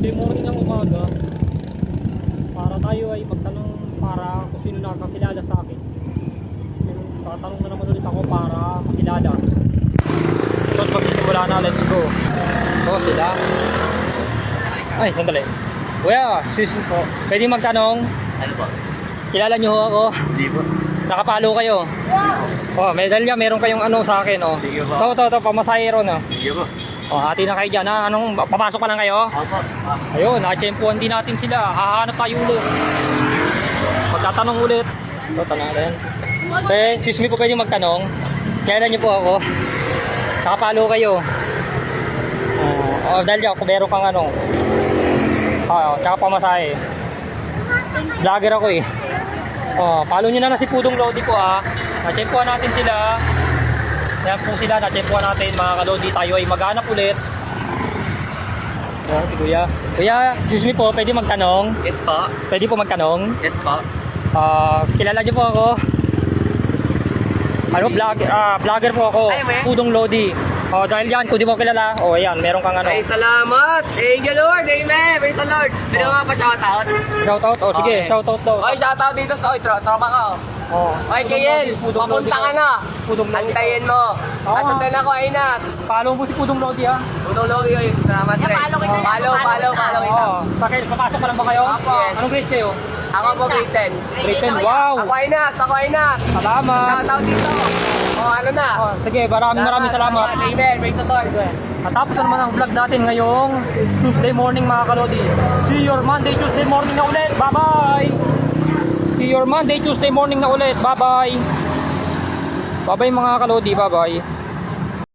Tuesday morning ng umaga para tayo ay magtanong para kung sino nakakilala sa akin. Tatanong na naman ulit ako para makilala. So magsisimula na, let's go. So sila. Ay, sandali. Kuya, sis po. Pwede magtanong? Ano po? Kilala niyo ho ako? Hindi po. Nakapalo kayo? Oh, medalya, meron kayong ano sa akin, oh. Sige po. Ito, pamasahero na. Sige po. Oh, hati na kayo dyan, ha? Anong, papasok pa lang kayo? Opo. Ayun, nakachempuan din natin sila. Hahanap tayo ulit. Magtatanong ulit. Ito, tanong natin. Excuse me po, pwede magtanong? Kailan niyo po ako? Nakapalo kayo. Dahil ako, meron kang ano. Tsaka pamasahe. Vlogger ako eh. Follow nyo na si Pudong Lodi po ah. Nachempuan natin sila. Yan po sila, nachempuan natin mga kalodi. Tayo ay maghanap ulit. Si Kuya. Kuya, excuse me po, pwede magtanong? Yes po. Pwede po magtanong? Yes po. Kilala niyo po ako? Ano, vlogger po ako. Ay, may? Pudong Lodi. Dahil yan, kung di mo kilala, yan, meron kang ano. Ay, salamat. Thank you, Lord. Amen. Praise the Lord. Pwede mo nga pa shoutout? Shoutout? Sige, Okay. shoutout daw. Oy, shoutout dito sa tropa ko. Oy, Pudong Kiel, Lodi, Pudong Lodi papunta ko. ka na. Pudong Lodi. Antayin mo. At antayin ako, Ainas. Follow mo si Pudong Lodi ha. Pudong Lodi, oy. Salamat rin. follow kita, Follow kita. Papasok pa lang ba kayo? Opo. Anong grade kayo? Ako po, grade 10. Grade 10, wow! Ako, Ainas. Salamat! Shoutout dito. Ano na? Sige, maraming salamat. Amen. Praise the Lord. Natapos na naman ang vlog natin ngayong Tuesday morning mga kalodi. See your Monday, Tuesday morning na ulit. Bye-bye! See your Monday, Tuesday morning na ulit. Bye-bye! Bye-bye mga kalodi. Bye-bye!